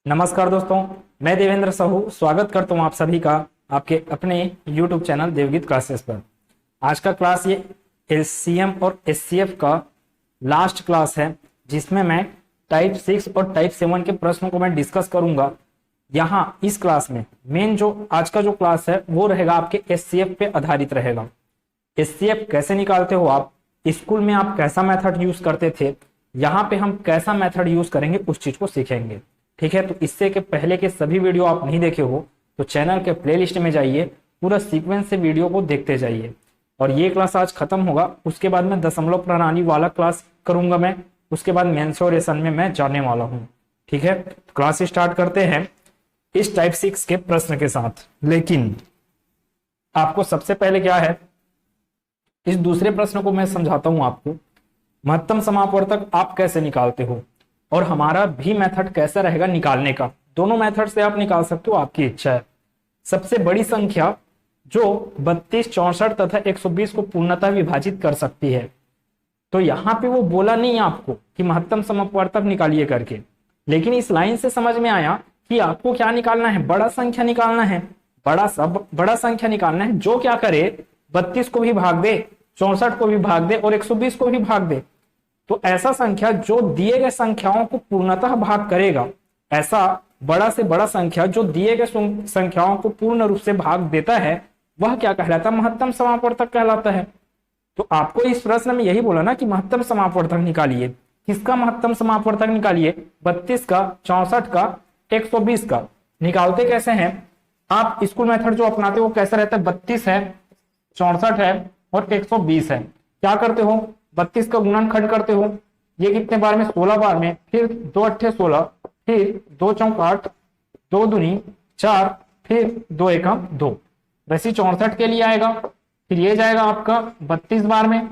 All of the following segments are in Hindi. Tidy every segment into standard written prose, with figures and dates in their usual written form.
नमस्कार दोस्तों, मैं देवेंद्र साहू स्वागत करता हूं आप सभी का आपके अपने YouTube चैनल देवगीत क्लासेस पर। आज का क्लास ये एलसीएम और एचसीएफ का लास्ट क्लास है, जिसमें मैं टाइप 6 और टाइप 7 के प्रश्नों को मैं डिस्कस करूंगा। यहाँ इस क्लास में मेन जो आज का जो क्लास है वो रहेगा आपके एचसीएफ पे आधारित रहेगा। एचसीएफ कैसे निकालते हो आप, स्कूल में आप कैसा मेथड यूज करते थे, यहाँ पे हम कैसा मेथड यूज करेंगे उस चीज को सीखेंगे। ठीक है, तो इससे के पहले के सभी वीडियो आप नहीं देखे हो तो चैनल के प्लेलिस्ट में जाइए, पूरा सीक्वेंस से वीडियो को देखते जाइए। और ये क्लास आज खत्म होगा, उसके बाद मैं दशमलव प्रणाली वाला क्लास करूंगा मैं, उसके बाद मेंसुरेशन में मैं जाने वाला हूँ। ठीक है, तो क्लास स्टार्ट करते हैं इस टाइप 6 के प्रश्न के साथ। लेकिन आपको सबसे पहले क्या है, इस दूसरे प्रश्न को मैं समझाता हूं आपको। महत्तम समापवर्तक आप कैसे निकालते हो और हमारा भी मेथड कैसा रहेगा निकालने का। दोनों मेथड से आप निकाल सकते हो, आपकी इच्छा है। सबसे बड़ी संख्या जो 32, 64 तथा 120 को पूर्णतः विभाजित कर सकती है। तो यहां पे वो बोला नहीं आपको कि महत्तम समापवर्तक निकालिए करके, लेकिन इस लाइन से समझ में आया कि आपको क्या निकालना है, बड़ा संख्या निकालना है। बड़ा संख्या निकालना है जो क्या करे, 32 को भी भाग दे, 64 को भी भाग दे और 120 को भी भाग दे। तो ऐसा संख्या जो दिए गए संख्याओं को पूर्णतः भाग करेगा, ऐसा बड़ा से बड़ा संख्या जो दिए गए संख्याओं को पूर्ण रूप से भाग देता है, वह क्या कहलाता है, महत्तम समापवर्तक कहलाता है। तो आपको इस प्रश्न में यही बोला ना कि महत्तम समापवर्तक निकालिए। किसका महत्तम समापवर्तक निकालिए, 32 का, 64 का, 120 का। निकालते कैसे हैं आप, स्कूल मेथड जो अपनाते हो वो कैसा रहता है, 32 है, 64 है और 120 है। क्या करते हो, 32 का गुणनखंड करते हो, ये कितने बार में, 16 बार में, फिर 2 अट्ठे 16, फिर 2 चौक 8, 2 दूनी 4, फिर 2 एकम 2। वैसे 64 के लिए आएगा, फिर ये जाएगा आपका 32 बार में।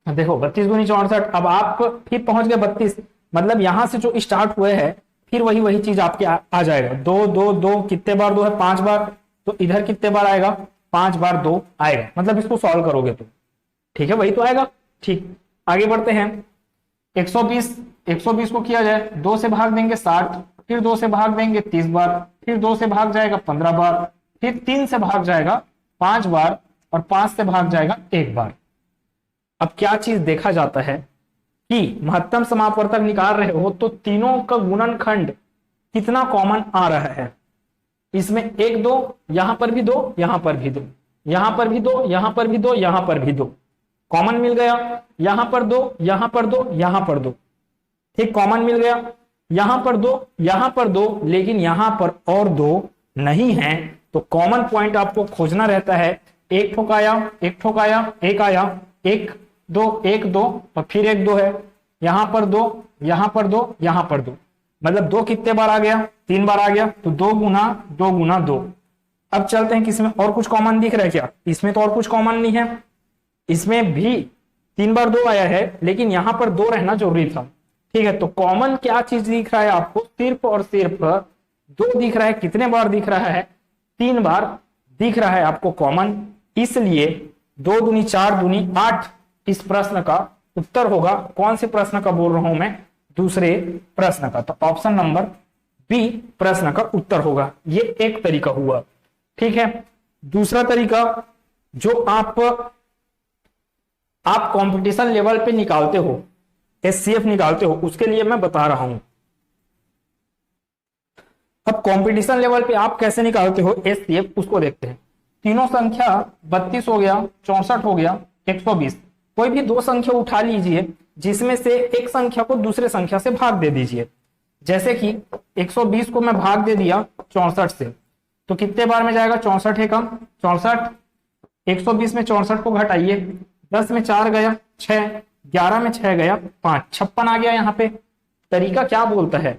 देखो 32 दूनी 64, अब आप फिर पहुंच गए 32, मतलब यहां से जो स्टार्ट हुए हैं फिर वही चीज आपके आ जाएगा। 2 2 2 कितने बार 2 है, 5 बार, तो इधर कितने बार आएगा, 5 बार 2 आएगा। मतलब इसको सॉल्व करोगे तो ठीक है, वही तो आएगा। ठीक, आगे बढ़ते हैं। 120 को किया जाए, 2 से भाग देंगे 60, फिर 2 से भाग देंगे 30 बार, फिर 2 से भाग जाएगा 15 बार, फिर 3 से भाग जाएगा 5 बार और 5 से भाग जाएगा 1 बार। अब क्या चीज देखा जाता है कि महत्तम समापवर्तक निकाल रहे हो तो तीनों का गुणनखंड कितना कॉमन आ रहा है। इसमें 1 2, यहां पर भी 2, यहां पर भी 2, यहां पर भी 2, यहां पर भी 2, यहां पर भी 2 कॉमन मिल गया। यहां पर 2, यहां पर 2, यहां पर 2, ठीक, कॉमन मिल गया। यहां पर 2, यहां पर 2, लेकिन यहां पर और 2 नहीं है। तो कॉमन पॉइंट आपको खोजना रहता है। एक ठोक आया, एक ठोक आया, एक आया, 1 2 1 2 और फिर 1 2 है। यहां पर 2, यहां पर 2, यहां पर 2, मतलब 2 कितने बार आ गया, 3 बार आ गया। तो 2 गुना 2 गुना 2। अब चलते हैं किसमें और कुछ कॉमन दिख रहा है क्या, इसमें तो और कुछ कॉमन नहीं है। इसमें भी 3 बार 2 आया है, लेकिन यहां पर 2 रहना जरूरी था। ठीक है, तो कॉमन क्या चीज दिख रहा है आपको, सिर्फ और सिर्फ 2 दिख रहा है। कितने बार दिख रहा है, 3 बार दिख रहा है आपको कॉमन। इसलिए 2 दूनी 4 दूनी 8 इस प्रश्न का उत्तर होगा। कौन से प्रश्न का बोल रहा हूं मैं, दूसरे प्रश्न का। तो ऑप्शन नंबर बी प्रश्न का उत्तर होगा। ये एक तरीका हुआ। ठीक है, दूसरा तरीका जो आप कंपटीशन लेवल पे निकालते हो, एचसीएफ निकालते हो, उसके लिए मैं बता रहा हूं। अब कंपटीशन लेवल पे आप कैसे निकालते हो एचसीएफ, उसको देखते हैं। तीनों संख्या 32 हो गया, 64 हो गया, 120। कोई भी 2 संख्या उठा लीजिए जिसमें से एक संख्या को दूसरे संख्या से भाग दे दीजिए। जैसे कि 120 को मैं भाग दे दिया 64 से, तो कितने बार में जाएगा, 64 एकम 64, 120 में 64 को घटाइए, 10 में 4 गया 6, 11 में 6 गया 5, 56 आ गया। यहाँ पे तरीका क्या बोलता है,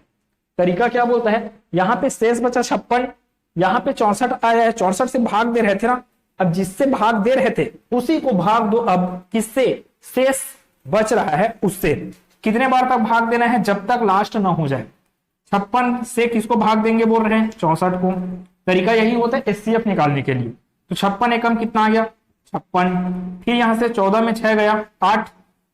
तरीका क्या बोलता है, यहाँ पे शेष बचा 56, यहाँ पे 64 आया है, 64 से भाग दे रहे थे ना, अब जिससे भाग दे रहे थे उसी को भाग दो। अब किससे शेष बच रहा है उससे। कितने बार तक भाग देना है, जब तक लास्ट ना हो जाए। 56 से किसको भाग देंगे बोल रहे हैं, 64 को। तरीका यही होता है एचसीएफ निकालने के लिए। तो 56 एकम कितना आ गया, 56। फिर यहां से 14 में 6 गया 8,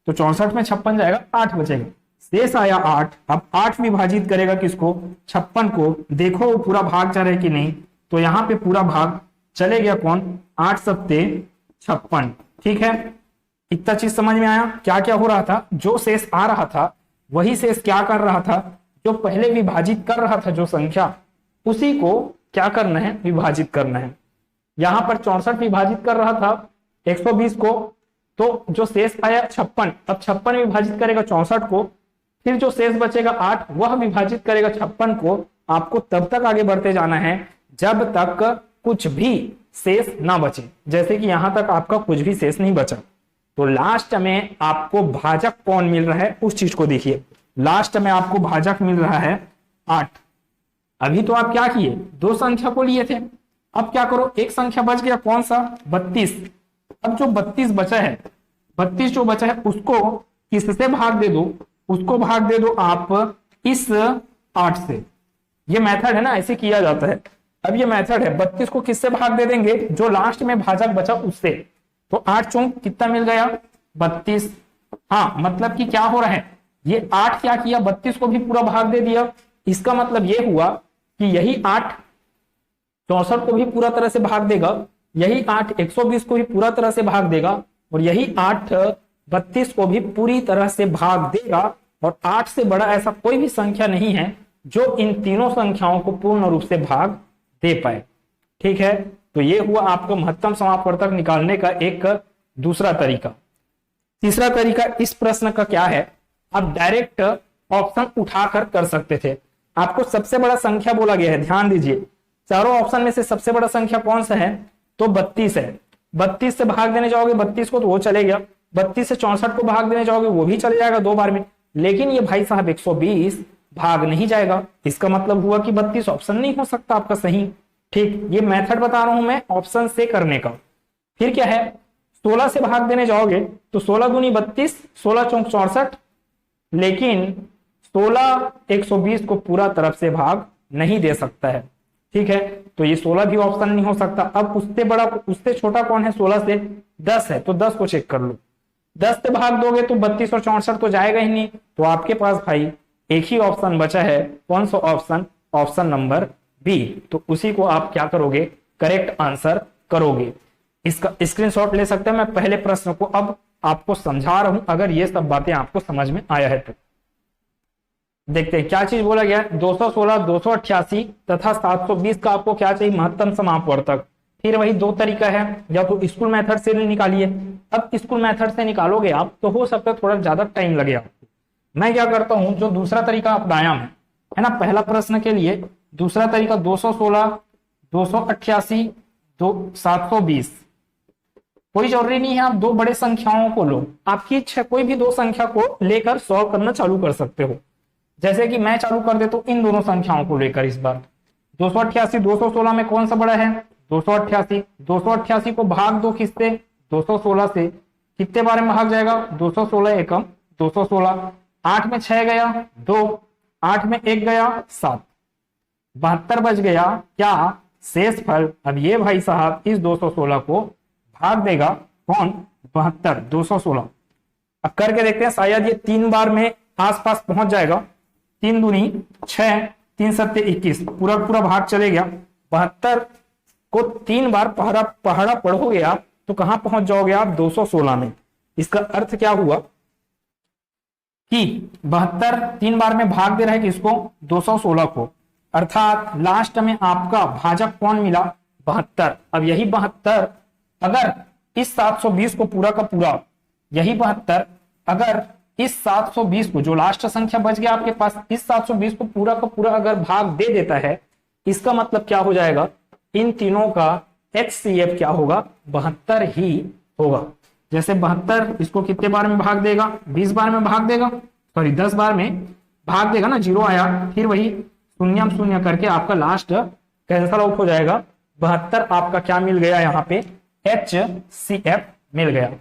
तो 64 में 56 जाएगा, 8 बचेगा। शेष आया 8। अब 8 विभाजित करेगा किसको, 56 को। देखो वो पूरा भाग जा रहा है कि नहीं, तो यहाँ पे पूरा भाग चले गया कौन, 8 सत्ते 56। ठीक है, इतना चीज समझ में आया। क्या क्या हो रहा था, जो शेष आ रहा था वही शेष क्या कर रहा था, जो पहले विभाजित कर रहा था जो संख्या, उसी को क्या करना है, विभाजित करना है। यहां पर 64 विभाजित कर रहा था 120 को, तो जो शेष आया 56, अब 56 विभाजित करेगा 64 को, फिर जो शेष बचेगा 8 वह विभाजित करेगा 56 को। आपको तब तक आगे बढ़ते जाना है जब तक कुछ भी शेष ना बचे। जैसे कि यहां तक आपका कुछ भी शेष नहीं बचा, तो लास्ट में आपको भाजक कौन मिल रहा है उस चीज को देखिए। लास्ट में आपको भाजक मिल रहा है 8। अभी तो आप क्या किए, दो संख्या को लिए थे, अब क्या करो, एक संख्या बच गया, कौन सा, 32। अब जो 32 बचा है, 32 जो बचा है उसको किससे भाग दे दो, उसको भाग दे दो आप इस 8 से। ये मेथड है ना, ऐसे किया जाता है। अब ये मेथड है, 32 को किससे भाग दे देंगे, जो लास्ट में भाजक बचा उससे। तो 8 चौक कितना मिल गया, 32। हाँ, मतलब कि क्या हो रहा है, ये 8 क्या किया, 32 को भी पूरा भाग दे दिया। इसका मतलब ये हुआ कि यही 8 64 को भी पूरा तरह से भाग देगा, यही 8 120 को भी पूरा तरह से भाग देगा, और यही 8 32 को भी पूरी तरह से भाग देगा। और 8 से बड़ा ऐसा कोई भी संख्या नहीं है जो इन तीनों संख्याओं को पूर्ण रूप से भाग दे पाए। ठीक है, तो ये हुआ आपका महत्तम समापवर्तक निकालने का एक दूसरा तरीका। तीसरा तरीका इस प्रश्न का क्या है, आप डायरेक्ट ऑप्शन उठाकर कर सकते थे। आपको सबसे बड़ा संख्या बोला गया है, ध्यान दीजिए, चारों ऑप्शन में से सबसे बड़ा संख्या कौन सा है, तो 32 है। 32 से भाग देने जाओगे 32 को तो वो चले गया, 32 से 64 को भाग देने जाओगे वो भी चले जाएगा 2 बार में। लेकिन ये भाई साहब 120 भाग नहीं जाएगा, इसका मतलब हुआ कि 32 ऑप्शन नहीं हो सकता आपका सही। ठीक, ये मेथड बता रहा हूं मैं ऑप्शन से करने का। फिर क्या है, 16 से भाग देने जाओगे तो 16 दूनी 32, 16 चौक 64, लेकिन 16 120 को पूरा तरफ से भाग नहीं दे सकता है। ठीक है, तो ये 16 भी ऑप्शन नहीं हो सकता। अब उससे बड़ा, उससे छोटा कौन है, 16 से 10 है, तो 10 को चेक कर लो। 10 से भाग दोगे तो 32 और 64 तो जाएगा ही नहीं। तो आपके पास भाई एक ही ऑप्शन बचा है, कौन सा ऑप्शन, ऑप्शन नंबर बी। तो उसी को आप क्या करोगे, करेक्ट आंसर करोगे। इसका स्क्रीनशॉट ले सकते हैं। मैं पहले प्रश्न को अब आपको समझा रहा हूं, अगर ये सब बातें आपको समझ में आया है तो। देखते हैं क्या चीज बोला गया, 216, 288 तथा 720 का आपको क्या चाहिए, महत्तम समापवर्तक। फिर वही दो तरीका है, या तो स्कूल मेथड से निकालिए। अब स्कूल मेथड से निकालोगे आप तो हो सकता है थोड़ा ज्यादा टाइम लगे आपको। मैं क्या करता हूं, जो दूसरा तरीका अपनाया है ना, पहला प्रश्न के लिए दूसरा तरीका 216, 288, 720। कोई जरूरी नहीं है आप दो बड़े संख्याओं को लो, आपकी इच्छा, कोई भी दो संख्या को लेकर सॉल्व करना चालू कर सकते हो। जैसे कि मैं चालू कर देता हूं इन दोनों संख्याओं को लेकर। इस बार 288 216 में कौन सा बड़ा है, 288। 288 को भाग दो किससे, 216 से। कितने बार में भाग जाएगा, 216 एकम 216। 8 में 6 गया 2, 8 में 1 गया 7, 72 बच गया क्या, शेष फल। अब ये भाई साहब इस 216 को भाग देगा कौन, 72, 216। अब करके देखते हैं, शायद ये 3 बार में आसपास पहुंच जाएगा। 3 दूनी 6, 3 सत्ते 21, पूरा पूरा भाग चले गया। 72 को 3 बार पहाड़ा पढ़ोगे आप तो कहां पहुंच जाओगे आप, 216 में। इसका अर्थ क्या हुआ कि 72 3 बार में भाग दे रहा है किसको, 216 को, अर्थात लास्ट में आपका भाजक कौन मिला, 72। अब यही 72 अगर इस 720 को पूरा का पूरा, यही 72 अगर इस 720 को, जो लास्ट संख्या बच गया आपके पास, इस 720 को पूरा का पूरा अगर भाग दे देता है, इसका मतलब क्या हो जाएगा, इन तीनों का HCF क्या होगा, 72 ही होगा। जैसे 72 इसको कितने बार में भाग देगा, 20 बार में भाग देगा, सॉरी 10 बार में भाग देगा ना, 0 आया, फिर वही शून्य शून्य करके आपका लास्ट कैंसल आउट हो जाएगा। 72 आपका क्या मिल गया, यहाँ पे HCF मिल गया।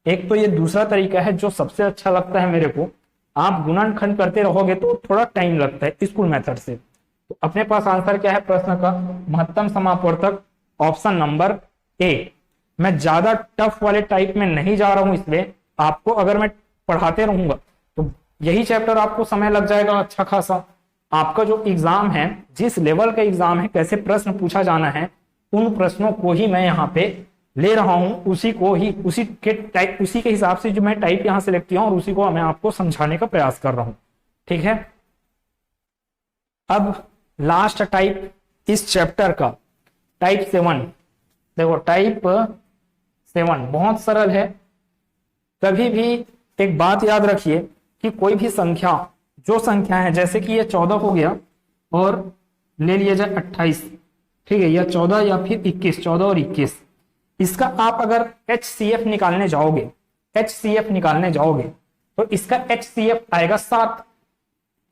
एक तो ये दूसरा तरीका है जो सबसे अच्छा लगता है मेरे को। आप गुणनखंड करते रहोगे तो थोड़ा टाइम लगता है स्कूल मेथड से। तो अपने पास आंसर क्या है प्रश्न का, महत्तम समापवर्तक ऑप्शन नंबर ए। मैं ज्यादा टफ वाले टाइप में नहीं जा रहा हूं, इसलिए आपको अगर मैं पढ़ाते रहूंगा तो यही चैप्टर आपको समय लग जाएगा अच्छा खासा। आपका जो एग्जाम है, जिस लेवल का एग्जाम है, कैसे प्रश्न पूछा जाना है, उन प्रश्नों को ही मैं यहाँ पे ले रहा हूं, उसी को ही उसी के हिसाब से जो मैं टाइप यहाँ सेलेक्ट किया हूं और उसी को मैं आपको समझाने का प्रयास कर रहा हूं। ठीक है, अब लास्ट टाइप इस चैप्टर का, टाइप 7। देखो टाइप 7 बहुत सरल है। कभी भी एक बात याद रखिए कि कोई भी संख्या, जो संख्या है, जैसे कि ये 14 हो गया और ले लिया जाए 28, ठीक है, या 14 या फिर 21, 14 और 21, इसका आप अगर HCF निकालने जाओगे तो इसका HCF आएगा 7,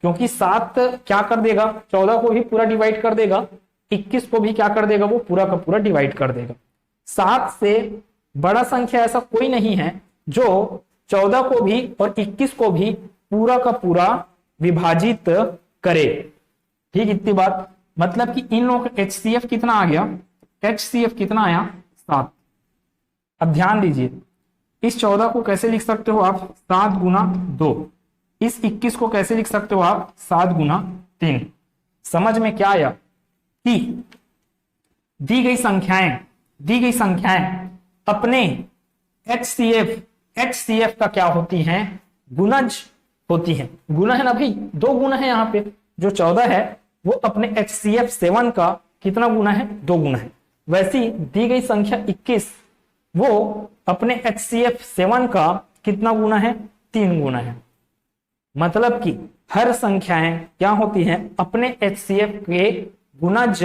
क्योंकि 7 क्या कर देगा, 14 को भी पूरा डिवाइड कर देगा, 21 को भी क्या कर देगा, वो पूरा का पूरा डिवाइड कर देगा। 7 से बड़ा संख्या ऐसा कोई नहीं है जो 14 को भी और 21 को भी पूरा का पूरा विभाजित करे। ठीक, इतनी बात, मतलब कि इन लोगों का HCF कितना आ गया, HCF कितना आया, 7। अब ध्यान दीजिए, इस 14 को कैसे लिख सकते हो आप, 7 गुना 2। इस 21 को कैसे लिख सकते हो आप, 7 गुना 3। समझ में क्या आया कि दी गई संख्याएं अपने HCF का क्या होती हैं, गुणज होती हैं। गुना है ना भाई, 2 गुना है यहाँ पे, जो 14 है वो अपने HCF 7 का कितना गुना है, 2 गुना है। वैसी दी गई संख्या 21 वो अपने HCF 7 का कितना गुना है, 3 गुना है। मतलब कि हर संख्याएं क्या होती हैं, अपने HCF के गुणज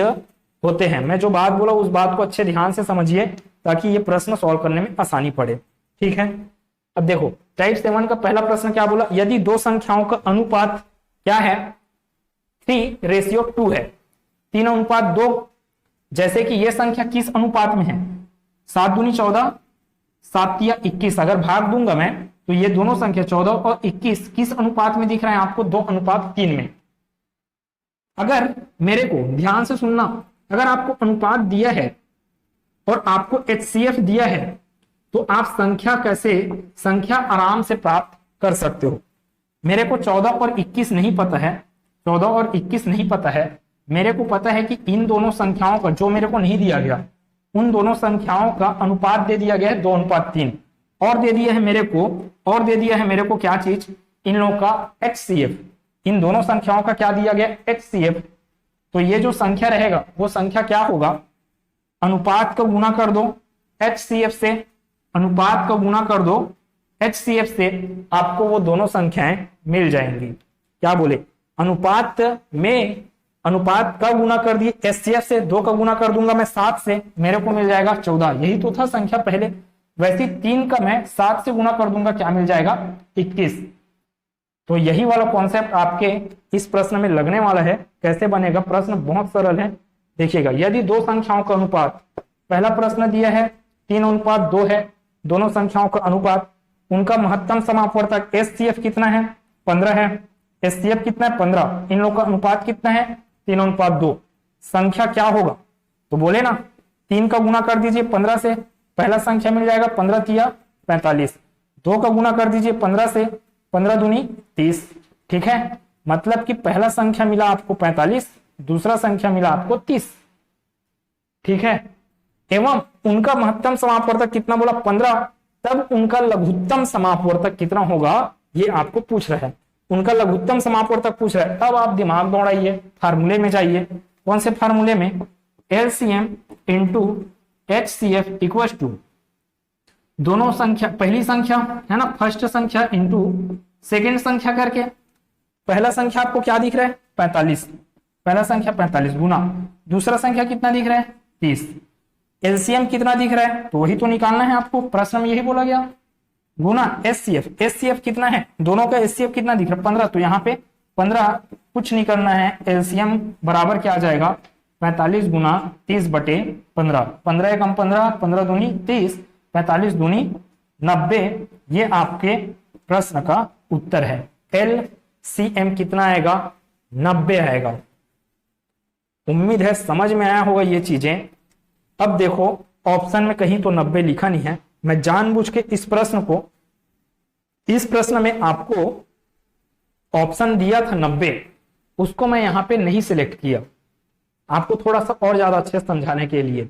होते हैं। मैं जो बात बोला उस बात को अच्छे ध्यान से समझिए ताकि ये प्रश्न सॉल्व करने में आसानी पड़े। ठीक है, अब देखो टाइप 7 का पहला प्रश्न क्या बोला, यदि दो संख्याओं का अनुपात क्या है, 3:2 है, 3:2। जैसे कि ये संख्या किस अनुपात में है, 7 दूनी 14, 7 या 21। अगर भाग दूंगा मैं तो ये दोनों संख्या 14 और 21 किस अनुपात में दिख रहे हैं आपको, 2:3 में। अगर मेरे को ध्यान से सुनना, अगर आपको अनुपात दिया है और आपको HCF दिया है तो आप संख्या आराम से प्राप्त कर सकते हो। मेरे को 14 और 21 नहीं पता है, 14 और 21 नहीं पता है। मेरे को पता है कि इन दोनों संख्याओं का, जो मेरे को नहीं दिया गया, उन दोनों संख्याओं का अनुपात दे दिया गया है 2:3, और दे दिया है मेरे को क्या चीज, इन लोगों का HCF। इन दोनों संख्याओं का क्या दिया गया, HCF। तो ये जो संख्या रहेगा वो संख्या क्या होगा, अनुपात का गुणा कर दो HCF से, अनुपात का गुणा कर दो HCF से, आपको वो दोनों संख्याएं मिल जाएंगी। क्या बोले, अनुपात का गुणा कर दिए HCF से, 2 का गुणा कर दूंगा मैं 7 से, मेरे को मिल जाएगा 14। यही तो था संख्या पहले। वैसे 3 का मैं 7 से गुणा कर दूंगा, क्या मिल जाएगा, 21। तो यही वाला कॉन्सेप्ट आपके इस प्रश्न में लगने वाला है। कैसे बनेगा प्रश्न, बहुत सरल है। देखिएगा, यदि दो संख्याओं का अनुपात, पहला प्रश्न दिया है 3:2 है, दोनों संख्याओं का अनुपात, उनका महत्तम समापवर्तक HCF कितना है, 15 है। HCF कितना है, 15। इन लोगों का अनुपात कितना है, 3:2। संख्या क्या होगा, तो बोले ना 3 का गुणा कर दीजिए 15 से, पहला संख्या मिल जाएगा 15 तिया 45। 2 का गुणा कर दीजिए 15 से, 15 दूनी 30। ठीक है, मतलब कि पहला संख्या मिला आपको 45, दूसरा संख्या मिला आपको 30। ठीक है, एवं उनका महत्तम समापवर्तक कितना बोला, 15। तब उनका लघुत्तम समापवर्तक कितना होगा, ये आपको पूछ रहा है। उनका लघुत्तम समापवर्तक पूछ रहा है। अब आप दिमाग दौड़ाइए, फार्मूले में जाइए। कौन से फार्मूले में, LCM into HCF equal to दोनों संख्या, पहली संख्या है ना, फर्स्ट संख्या इंटू सेकेंड संख्या करके। पहला संख्या आपको क्या दिख रहा है, 45, पहला संख्या 45 गुना दूसरा संख्या कितना दिख रहा है, 30। LCM कितना दिख रहा है, तो वही तो निकालना है आपको, प्रश्न में यही बोला गया, गुना HCF कितना है, दोनों का HCF कितना दिख रहा है, 15। तो यहाँ पे 15 कुछ नहीं करना है, LCM बराबर क्या आ जाएगा, 45 गुना 30/15। 15 एकम 15, 15 दूनी 30, 45 दूनी 90। ये आपके प्रश्न का उत्तर है। LCM कितना आएगा, 90 आएगा। उम्मीद है समझ में आया होगा ये चीजें। अब देखो ऑप्शन में कहीं तो 90 लिखा नहीं है। मैं जानबूझ के इस प्रश्न में आपको ऑप्शन दिया था 90, उसको मैं यहाँ पे नहीं सिलेक्ट किया, आपको थोड़ा सा और ज्यादा अच्छे से समझाने के लिए।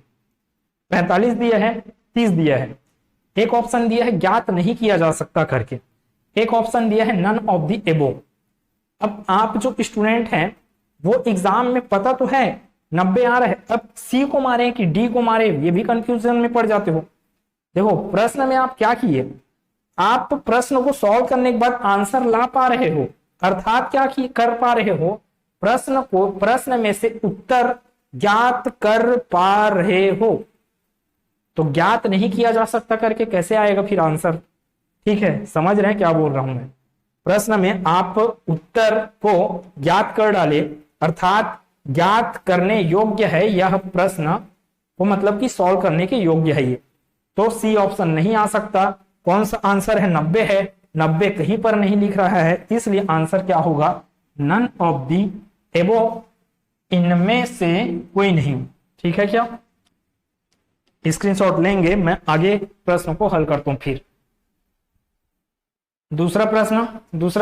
45 दिया है, 30 दिया है, एक ऑप्शन दिया है ज्ञात नहीं किया जा सकता करके, एक ऑप्शन दिया है नन ऑफ द एबोव। अब आप जो स्टूडेंट हैं वो एग्जाम में पता तो है 90 आ रहा है, अब सी को मारे कि डी को मारे, ये भी कंफ्यूजन में पड़ जाते हो। देखो प्रश्न में आप क्या किए, आप प्रश्न को सॉल्व करने के बाद आंसर ला पा रहे हो, अर्थात क्या कर पा रहे हो, प्रश्न में से उत्तर ज्ञात कर पा रहे हो। तो ज्ञात नहीं किया जा सकता करके कैसे आएगा फिर आंसर? ठीक है, समझ रहे हैं क्या बोल रहा हूं मैं? प्रश्न में आप उत्तर को ज्ञात कर डाले, अर्थात ज्ञात करने योग्य है यह प्रश्न, वो मतलब कि सॉल्व करने के योग्य है ये, तो सी ऑप्शन नहीं आ सकता। कौन सा आंसर है? 90 है, 90 कहीं पर नहीं लिख रहा है, इसलिए आंसर क्या होगा? नन ऑफ दी एबोव, इनमें से कोई नहीं। ठीक है क्या? स्क्रीनशॉट लेंगे, मैं आगे प्रश्न को हल करता हूं। फिर दूसरा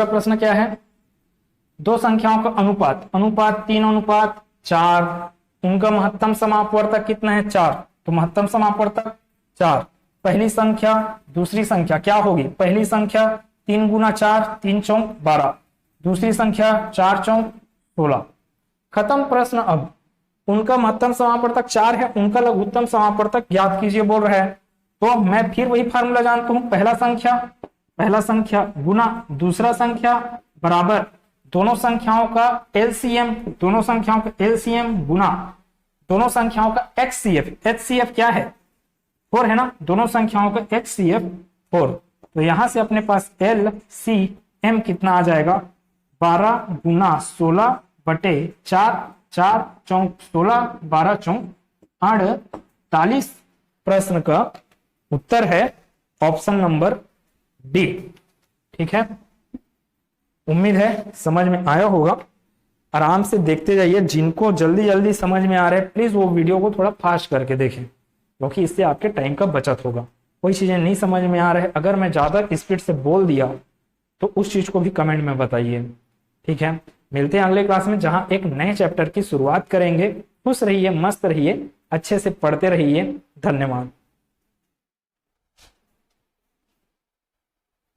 प्रश्न क्या है? दो संख्याओं का अनुपात 3:4, उनका महत्तम समापवर्तक कितना है? 4। तो महत्तम समापवर्तक 4। पहली संख्या दूसरी संख्या क्या होगी? पहली संख्या 3 गुना 4, 3 चौक 12, दूसरी संख्या 4 चौक 16। खत्म प्रश्न। अब उनका महत्तम समापवर्तक 4 है, उनका लघुत्तम समापवर्तक ज्ञात कीजिए बोल रहा है। तो मैं फिर वही फार्मूला जानता हूं, पहला संख्या गुना दूसरा संख्या बराबर दोनों संख्याओं का एलसीएम, गुना दोनों संख्याओं का एचसीएफ। एचसीएफ क्या है? 4 है ना, दोनों संख्याओं का एचसीएफ 4। तो यहां से अपने पास एलसीएम कितना आ जाएगा? 12 गुना 16 बटे 4, 4 चौक 16, 12 चौक 48। प्रश्न का उत्तर है ऑप्शन नंबर डी। ठीक है, उम्मीद है समझ में आया होगा। आराम से देखते जाइए, जिनको जल्दी जल्दी समझ में आ रहा है प्लीज वो वीडियो को थोड़ा फास्ट करके देखें, क्योंकि इससे आपके टाइम का बचत होगा। कोई चीजें नहीं समझ में आ रहा है, अगर मैं ज्यादा स्पीड से बोल दिया तो उस चीज को भी कमेंट में बताइए। ठीक है, मिलते हैं अगले क्लास में, जहां एक नए चैप्टर की शुरुआत करेंगे। खुश रहिए, मस्त रहिए, अच्छे से पढ़ते रहिए। धन्यवाद।